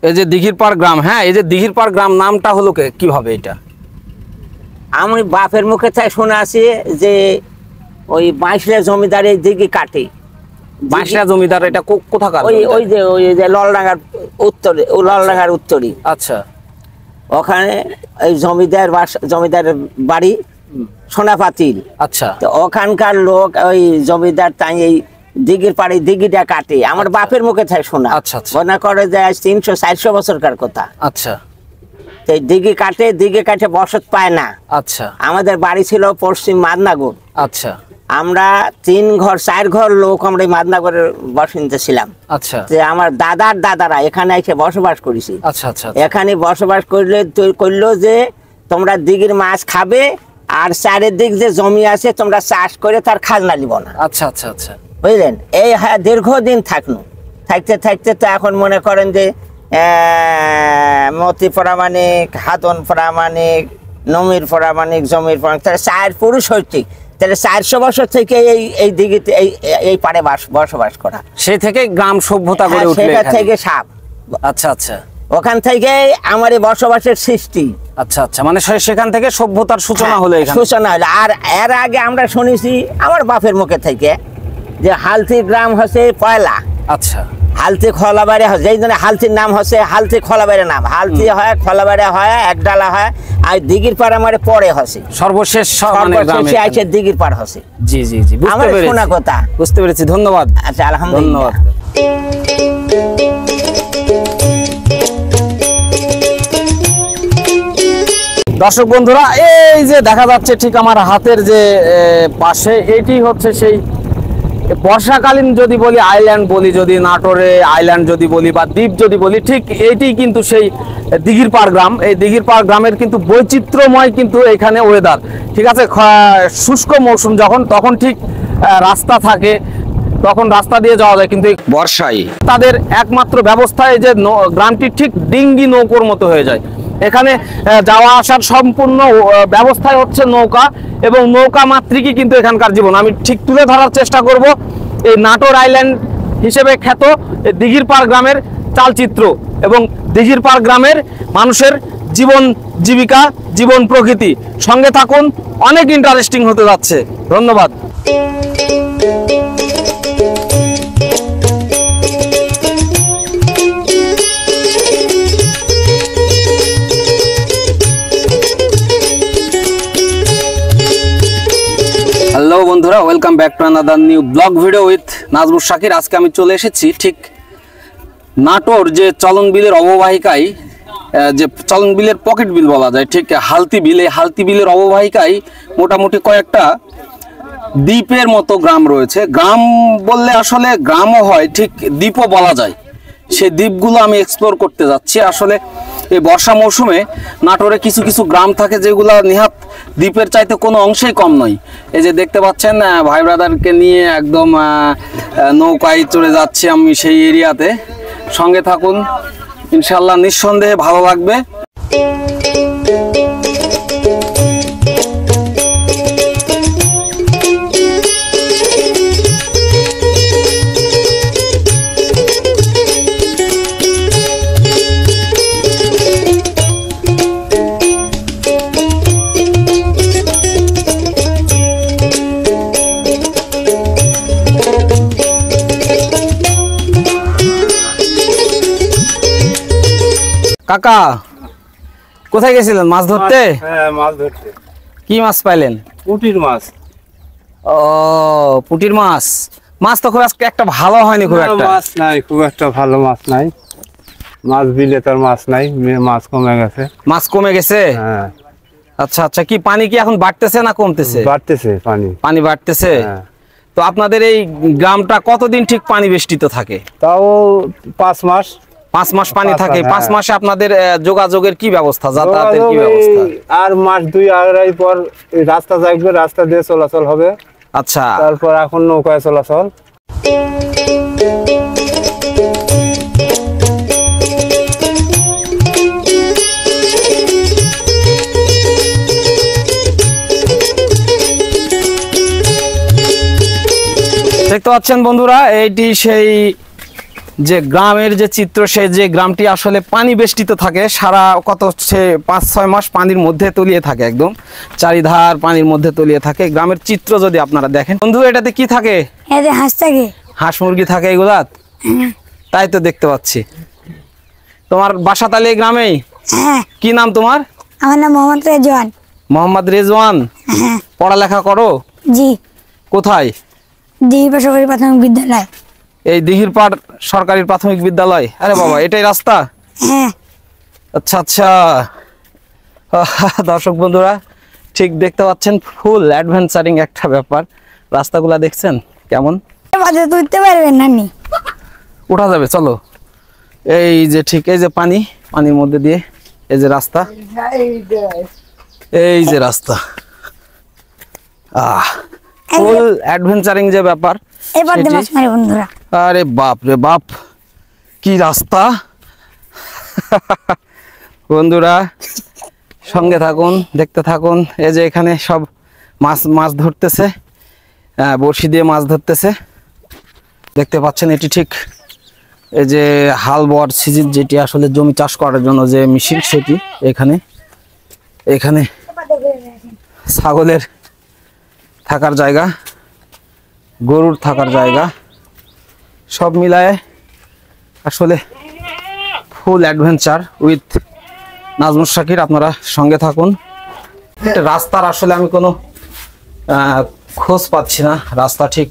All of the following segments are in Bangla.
এই যে দিঘিরপাড় গ্রাম, হ্যাঁ এই যে দিঘিরপাড় গ্রাম নামটা হলো কিভাবে এটা? আমি বাপের মুখে তাই শুনে আসি যে ওই বাইশলা জমিদারের দিঘি কাটে। বাইশলা জমিদার এটা কোথাকার? ওই যে ললডাঙ্গার উত্তরে, ললডাঙ্গার উত্তরই। আচ্ছা, ওখানে এই জমিদারের বাড়ি সোনাপাতিল। আচ্ছা, তো ওখানকার লোক ওই জমিদার তাই এই দিঘির পাড়ে দিঘিটা কাটে। আমার বাপের মুখে তাই শোনা। আচ্ছা, মনে করে যে 300-400 বছরকার কথা। আচ্ছা, দিঘি কাটে বসত পায় না। আচ্ছা, আমাদের বাড়ি ছিল পশ্চিম মাদনাগর। আচ্ছা, আমরা 4 ঘর লোক আমরা এই মাদনাগরের বাসিন্দা ছিলাম। আচ্ছা, যে আমার দাদারা এখানে এসে বসবাস করেছি। আচ্ছা, আচ্ছা, এখানে বসবাস করলো যে তোমরা দিঘির মাছ খাবে আর চারিদিক যে জমি আছে তোমরা চাষ করে তার খাজনা নিব না। আচ্ছা, আচ্ছা, আচ্ছা, বুঝলেন? এই হ্যাঁ দীর্ঘদিন থাকতে তো এখন মনে করেন যে মতি প্রামাণিক, হাতন প্রামাণিক, নমির প্রামাণিক, জমির প্রামাণিক, তাহলে 4 পুরুষ হইতে তাহলে 400 বছর থেকে এই দিঘিতে এই পাড়ে বসবাস করা। সেই থেকে গ্রাম সভ্যতা গড়ে উঠলো সেটা থেকে সাপ। আচ্ছা, আচ্ছা, ওখান থেকে আমার এই বসবাসের সৃষ্টি। আচ্ছা, আচ্ছা, মানে সেখান থেকে সভ্যতার সূচনা হলো এখানে। সূচনা হলো। আর এর আগে আমরা শুনেছি আমার বাপের মুখে থেকে যে হালতি গ্রাম হচ্ছে পয়লা। আচ্ছা, হালতি খোলাবাড়ি হয়, যেই জন্য হালতির নাম হচ্ছে হালতি খোলাবাড়ি নাম। হালতি হয়, খোলাবাড়ি হয়, এক ডালা হয়। আর দিঘির পাড় আমার পরে হচ্ছে সর্বশেষ আছে দিঘির পাড় হচ্ছে। জি জি জি, আমার শোনা কথা। বুঝতে পেরেছি, ধন্যবাদ। আচ্ছা, আলহামদুলিল্লাহ। দর্শক বন্ধুরা, এই যে দেখা যাচ্ছে ঠিক আমার হাতের যে পাশে, এটি হচ্ছে সেই বর্ষাকালীন যদি বলি আইল্যান্ড বলি, যদি নাটোরে আইল্যান্ড যদি বলি বা দ্বীপ যদি বলি, ঠিক এইটি কিন্তু সেই দিঘিরপাড় গ্রাম। এই দিঘিরপাড় গ্রামের কিন্তু বৈচিত্র্যময় কিন্তু এখানে ওয়েদার। ঠিক আছে, শুষ্ক মৌসুম যখন, তখন ঠিক রাস্তা থাকে, তখন রাস্তা দিয়ে যাওয়া যায়, কিন্তু বর্ষায় তাদের একমাত্র ব্যবস্থা এই যে গ্রামটি ঠিক ডিঙ্গি নৌকোর মতো হয়ে যায়। এখানে যাওয়া আসার সম্পূর্ণ ব্যবস্থায় হচ্ছে নৌকা, এবং নৌকা মাতৃকই কিন্তু এখানকার জীবন। আমি ঠিক তুলে ধরার চেষ্টা করব এই নাটোর আইল্যান্ড হিসেবে খ্যাত দিঘিরপাড় গ্রামের চালচিত্র এবং দিঘিরপাড় গ্রামের মানুষের জীবন জীবিকা, জীবন প্রকৃতি। সঙ্গে থাকুন, অনেক ইন্টারেস্টিং হতে যাচ্ছে। ধন্যবাদ। হ্যালো বন্ধুরা, welcome back to another new blog video with Nazmur Shakir. আজকে আমি চলে এসেছি ঠিক নাটোর যে চলন বিলের অববাহিকায়, যে চলন বিলের পকেট বিল বলা যায়, ঠিক হালতি বিল। এই হালতি বিলের অববাহিকায় মোটামুটি কয়েকটা দ্বীপের মতো গ্রাম রয়েছে। গ্রাম বললে আসলে গ্রামও হয়, ঠিক দ্বীপও বলা যায়। সেই দ্বীপগুলো আমি এক্সপ্লোর করতে যাচ্ছি। আসলে এই বর্ষা মৌসুমে নাটোরে কিছু কিছু গ্রাম থাকে যেগুলো নিহাত দ্বীপের চাইতে কোনো অংশেই কম নয়। এই যে দেখতে পাচ্ছেন, ভাই ব্রাদারকে নিয়ে একদম নৌকায় চড়ে যাচ্ছি আমি সেই এরিয়াতে। সঙ্গে থাকুন, ইনশাল্লাহ নিঃসন্দেহে ভালো লাগবে। কাকা, কোথায় গেছিলেন? মাছ ধরতে? হ্যাঁ, মাছ ধরতে। কি মাছ পাইলেন? পুঁটির মাছ। ও, পুঁটির মাছ। মাছ তো খুব একটা ভালো হয়নি, খুব একটা মাছ নাই, খুব একটা ভালো মাছ নাই। মাছ বিলে তার মাছ নাই, মাছ কমে গেছে। মাছ কমে গেছে? হ্যাঁ। আচ্ছা আচ্ছা, কি পানি কি এখন বাড়তেছে না কমতেছে? বাড়তেছে পানি। পানি বাড়তেছে। হ্যাঁ। তো আপনাদের এই গ্রামটা কতদিন ঠিক পানি বেষ্টিত থাকে? তাও 5 মাস। 5 মাস পানি থাকে। 5 হ্যাঁ। মাসে আপনাদের যোগাযোগের কি ব্যবস্থা, যাতায়াতের কি ব্যবস্থা? আর মাস 2-2.5 পর রাস্তা যাইবে, রাস্তা দিয়ে চলাচল হবে। আচ্ছা, তারপর এখন নৌকায় চলাচল। দেখতে পাচ্ছেন বন্ধুরা, এইটি সেই যে গ্রামের যে চিত্র, সে যে গ্রামটি আসলে পানি বেষ্টিত থাকে সারা কত সে 5-6 মাস পানির মধ্যে তলিয়ে থাকে, একদম চারিধার পানির মধ্যে তলিয়ে থাকে। গ্রামের চিত্র যদি আপনারা দেখেন বন্ধু, এটাতে কি থাকে? এতে হাঁস থাকে। হাঁস মুরগি থাকে এগুলা? তাই তো দেখতে পাচ্ছি। তোমার বাসা তাহলে এই গ্রামেই? হ্যাঁ। কি নাম তোমার? আমার নাম মোহাম্মদ রেজওয়ান। মোহাম্মদ রেজওয়ান। হ্যাঁ। পড়ালেখা করো? জি। কোথায়? দিঘি সরকারি প্রাথমিক বিদ্যালয়। এই দিঘির পাড় সরকারি প্রাথমিক বিদ্যালয়? আরে বাবা, এটাই রাস্তা? হ্যাঁ। আচ্ছা আচ্ছা। দর্শক বন্ধুরা ঠিক দেখতে পাচ্ছেন, ফুল অ্যাডভেঞ্চারিং একটা ব্যাপার। রাস্তাগুলা দেখছেন কেমন? বাজে তুলতে পারবেন নানি? উঠা যাবে, চলো। এই যে ঠিক এই যে পানি, পানির মধ্যে দিয়ে এই যে রাস্তা, এই যে রাস্তা। ফুল অ্যাডভেঞ্চারিং যে ব্যাপার এবার সেটি। মাছ মারে বন্ধুরা। আরে বাপ রে বাপ, কি রাস্তা! বন্ধুরা সঙ্গে থাকুন, দেখতে থাকুন। এই যে এখানে সব মাছ ধরতেছে, বড়শি দিয়ে মাছ ধরতেছে, দেখতে পাচ্ছেন। এটি ঠিক এই যে হাল বোয়ার সিজন, যেটি আসলে জমি চাষ করার জন্য যে মেশিন, সেটি এখানে এখানে ছাগলের থাকার জায়গা, গরুর থাকার জায়গা, সব মিলায়ে আসলে ফুল অ্যাডভেঞ্চার উইথ নাজমুস শাকির। আপনারা সঙ্গে থাকুন। রাস্তার আসলে আমি কোনো খোঁজ পাচ্ছি না, রাস্তা ঠিক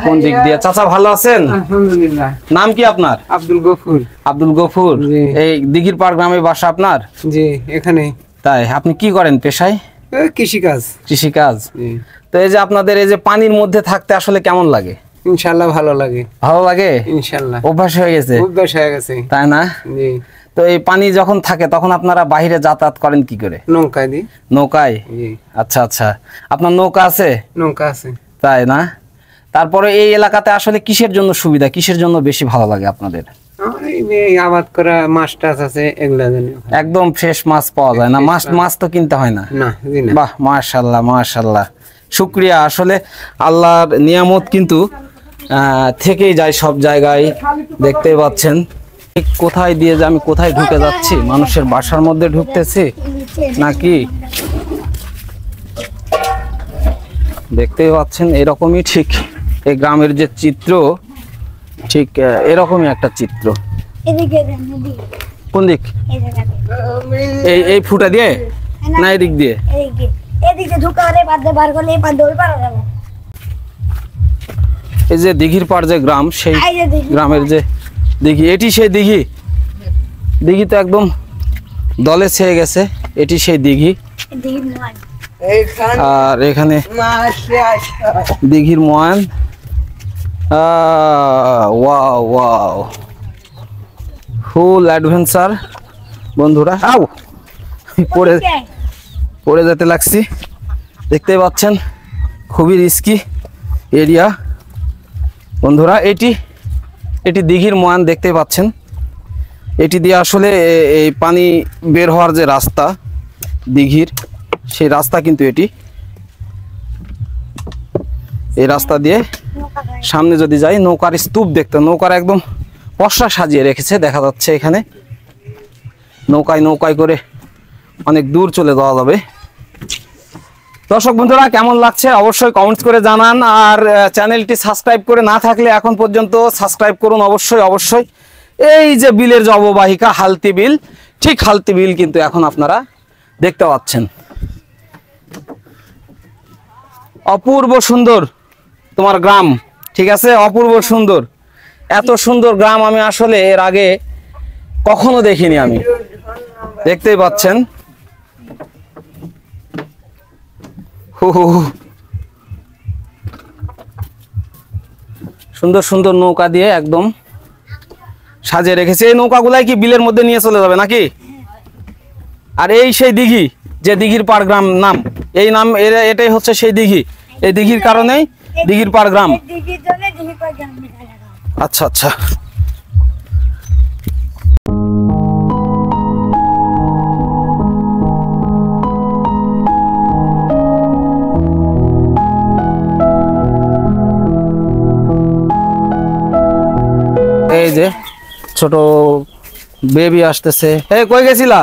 কোন দিক দিয়ে। চাচা ভালো আছেন? আলহামদুলিল্লাহ। নাম কি আপনার? আব্দুল গফুর। আব্দুল গফুর। জি। এই দিঘির পাড় গ্রামে বাসা আপনার? জি, এখানে তাই? আপনি কি করেন পেশায়? কৃষিকাজ। কৃষিকাজ। জি। তো এই যে আপনাদের এই যে পানির মধ্যে থাকতে আসলে কেমন লাগে? ইনশাল্লাহ ভালো লাগে। ভালো লাগে? ইনশাল্লাহ অভ্যাস হয়ে গেছে, অভ্যাস হয়ে গেছে। তাই না? জি। তো এই পানি যখন থাকে তখন আপনারা বাইরে যাতায়াত করেন কি করে? নৌকা দি। নৌকায়? জি। আচ্ছা আচ্ছা। আপনার নৌকা আছে? নৌকা আছে। তাই না? তারপরে এই এলাকাতে আসলে কিসের জন্য সুবিধা, কিসের জন্য বেশি ভালো লাগে আপনাদের? আমার এই আবাদ করা মাছ টাছ আছে, এগুলা জানি। একদম ফ্রেশ মাছ পাওয়া যায় না? মাছ তো কিনতে হয় না? না, জি না। বাহ, মাশাআল্লাহ মাশাআল্লাহ, শুকরিয়া। আসলে আল্লাহর নিয়ামত কিন্তু থেকেই যায় সব জায়গায়, দেখতেই পাচ্ছেন। ঠিক কোথায় দিয়ে যে আমি কোথায় ঢুকে যাচ্ছি, মানুষের বাসার মধ্যে ঢুকতেছি নাকি? দেখতেই পাচ্ছেন এরকমই ঠিক এই গ্রামের যে চিত্র, ঠিক এরকমই একটা চিত্র। এদিকে দেন, এদিকে। কোন দিক? এই জায়গাতে। এই ফুটা দিয়ে না এদিক দিয়ে? এদিকে। এদিকে ঢুকে আরে বাদে বার করলে এই পার দই পারা যাবে। এই যে দিঘির পাড় যে গ্রাম, সেই এই যে দিঘির গ্রামের যে দিঘি, এটি সেই দিঘি। দিঘি তো একদম দলে ছেয়ে গেছে, এটি সেই দিঘি। এদিকে নয়। আর এখানে দিঘির ময়ান। ওয়াও ওয়াও, ফুল অ্যাডভেঞ্চার বন্ধুরা। আও, পড়ে যেতে লাগছি, দেখতেই পাচ্ছেন। খুবই রিস্কি এরিয়া বন্ধুরা। এটি দিঘির ময়ান, দেখতেই পাচ্ছেন। এটি দিয়ে আসলে এই পানি বের হওয়ার যে রাস্তা দিঘির, সেই রাস্তা কিন্তু এটি। এই রাস্তা দিয়ে সামনে যদি যাই, নৌকার স্তূপ দেখতে, নৌকার একদম পসরা সাজিয়ে রেখেছে, দেখা যাচ্ছে এখানে। নৌকায় করে অনেক দূর চলে যাওয়া যাবে। দর্শক বন্ধুরা কেমন লাগছে অবশ্যই কমেন্টস করে জানান। আর চ্যানেলটি সাবস্ক্রাইব করে না থাকলে এখন পর্যন্ত সাবস্ক্রাইব করুন অবশ্যই অবশ্যই। এই যে বিলের যে অববাহিকা, হালতি বিল, ঠিক হালতি বিল কিন্তু এখন আপনারা দেখতে পাচ্ছেন। অপূর্ব সুন্দর তোমার গ্রাম, ঠিক আছে? অপূর্ব সুন্দর, এত সুন্দর গ্রাম আমি আসলে এর আগে কখনো দেখিনি আমি, দেখতেই পাচ্ছেন। সুন্দর সুন্দর নৌকা দিয়ে একদম সাজিয়ে রেখেছে। এই নৌকাগুলাই কি বিলের মধ্যে নিয়ে চলে যাবে নাকি? আর এই সেই দিঘি, যে দিঘির পাড় গ্রাম নাম, এই নাম এটাই হচ্ছে সেই দিঘি। এই দিঘির কারণেই দিঘির পাড় গ্রাম। দিঘির জন্য দিঘির পাড় গ্রাম লেখা লাগা। আচ্ছা আচ্ছা। এই যে ছোট বেবি আসতেছে। এই কই গেছিলা?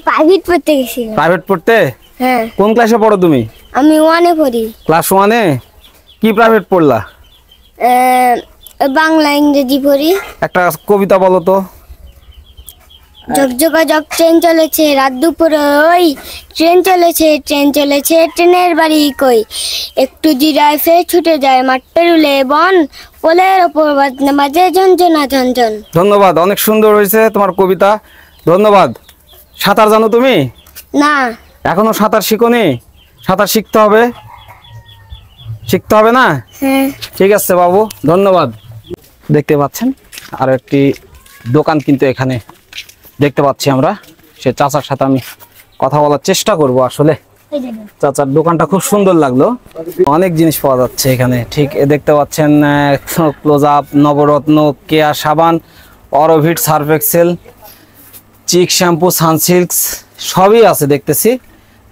প্রাইভেট পড়তে গেছিলাম। প্রাইভেট পড়তে? হ্যাঁ, কোন ক্লাসে পড়ো তুমি? আমি 1-এ পড়ি। ক্লাস 1-এ? কি প্রাইভেট পড়লা? বাংলা ইংরেজি পড়ি। একটা কবিতা বলো তো। ঝকঝকা ট্রেন চলেছে রাত দুপুরে ওই, ট্রেন চলেছে ট্রেনের বাড়ি কই, একটু জিরায় ফের ছুটে যায় মাঠ পেরুলে বন, পোলের ওপর বাজে ঝনঝনা ঝনঝন। ধন্যবাদ, অনেক সুন্দর হয়েছে তোমার কবিতা, ধন্যবাদ। সাঁতার জানো তুমি? না। এখনো সাঁতার শিখোনি? সাঁতার শিখতে হবে, শিখতে হবে না? হ্যাঁ। ঠিক আছে বাবু, ধন্যবাদ। দেখতে পাচ্ছেন আর একটি দোকান কিন্তু এখানে দেখতে পাচ্ছি আমরা। সে চাচার সাথে আমি কথা বলার চেষ্টা করব। আসলে চাচার দোকানটা খুব সুন্দর লাগলো, অনেক জিনিস পাওয়া যাচ্ছে এখানে। ঠিক দেখতে পাচ্ছেন ক্লোজ আপ, নবরত্ন, কেয়া সাবান, অরোভিট সার্ফ এক্সেল, চিক শ্যাম্পু, সানসিল্কস সবই আছে দেখতেছি।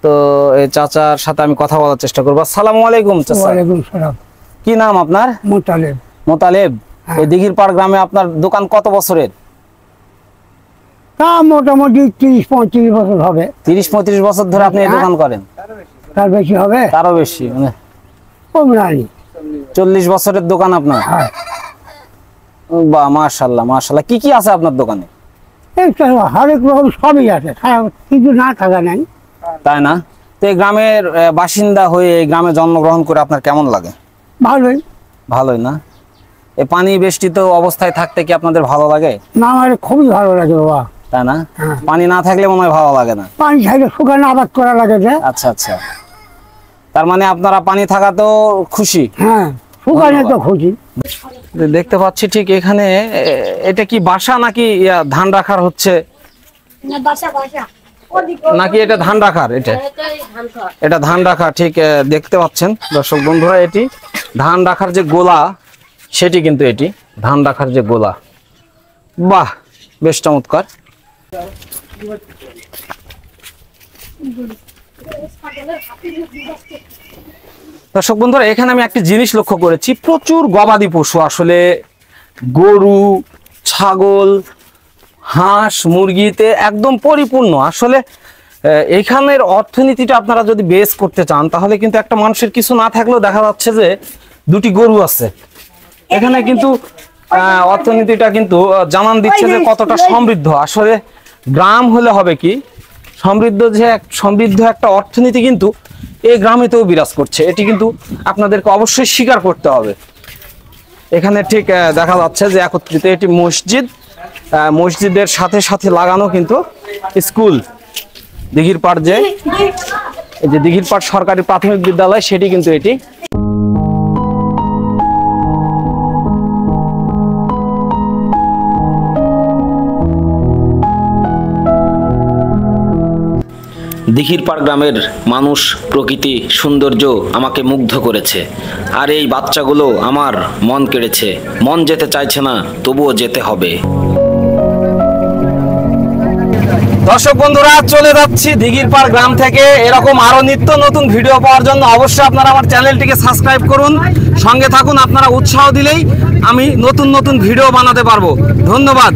তো এই চাচার সাথে আমি কথা বলার চেষ্টা করবো। আসসালামু আলাইকুম চাচা। ওয়ালাইকুম সালাম। কি নাম আপনার? মোতালেব। মোতালেব। এই দিঘির পাড় গ্রামে আপনার দোকান কত বছরের? তা মোটামুটি 30-35 বছর হবে। 30-35 বছর ধরে আপনি এই দোকান করেন? তার বেশি হবে? তারও বেশি, মানে কম নাই। 40 বছরের দোকান আপনার? হ্যাঁ। বাহ, মাশাআল্লাহ মাশাআল্লাহ। কি কি আছে আপনার দোকানে? এই তো হরেক রকম সবই আছে, কিছু না থাকা নাই। তাই না? তো এই গ্রামের বাসিন্দা হয়ে এই গ্রামে জন্মগ্রহণ করে আপনার কেমন লাগে? ভালোই। ভালোই না? এই পানি বেষ্টিত অবস্থায় থাকতে কি আপনাদের ভালো লাগে? না, আমার খুবই ভালো লাগে বাবা। তাই না? হ্যাঁ। পানি না থাকলে মনে হয় ভালো লাগে না। পানি ছাইলে শুকানো আবাদ করা লাগে যে। আচ্ছা আচ্ছা, তার মানে আপনারা পানি থাকাতেও খুশি? হ্যাঁ, শুকানো তো খুশি। দেখতে পাচ্ছি ঠিক এখানে এটা কি বাসা নাকি ধান রাখার হচ্ছে, না, বাসা বাসা। নাকি এটা ধান রাখার? এটা ধান রাখা। ঠিক দেখতে পাচ্ছেন দর্শক বন্ধুরা, এটি ধান রাখার যে গোলা সেটি কিন্তু এটি ধান রাখার যে গোলা। বাহ, বেশ চমৎকার। দর্শক বন্ধুরা, এখানে আমি একটি জিনিস লক্ষ্য করেছি, প্রচুর গবাদি পশু, আসলে গরু, ছাগল, হাঁস, মুরগিতে একদম পরিপূর্ণ। আসলে এখানের অর্থনীতিটা আপনারা যদি বেস করতে চান তাহলে কিন্তু একটা মানুষের কিছু না থাকলেও দেখা যাচ্ছে যে দুটি গরু আছে এখানে, কিন্তু অর্থনীতিটা কিন্তু জানান দিচ্ছে যে কতটা সমৃদ্ধ। আসলে গ্রাম হলে হবে কি, সমৃদ্ধ একটা অর্থনীতি কিন্তু এই গ্রামেতেও বিরাজ করছে, এটি কিন্তু আপনাদেরকে অবশ্যই স্বীকার করতে হবে। এখানে ঠিক দেখা যাচ্ছে যে একত্রিত এটি মসজিদ, মসজিদের সাথে সাথে লাগানো কিন্তু স্কুল। দিঘির পাড় যে এই যে দিঘির পাড় সরকারি প্রাথমিক বিদ্যালয় সেটি কিন্তু এটি। দিঘির পাড় গ্রামের মানুষ, প্রকৃতি, সৌন্দর্য আমাকে মুগ্ধ করেছে। আর এই বাচ্চাগুলো আমার মন কেড়েছে। মন যেতে চাইছে না, তবুও যেতে হবে। দর্শক বন্ধুরা, চলে যাচ্ছি দিঘির পাড় গ্রাম থেকে। এরকম আরো নিত্য নতুন ভিডিও পাওয়ার জন্য অবশ্যই আপনারা আমার চ্যানেলটিকে সাবস্ক্রাইব করুন, সঙ্গে থাকুন। আপনারা উৎসাহ দিলেই আমি নতুন নতুন ভিডিও বানাতে পারবো। ধন্যবাদ।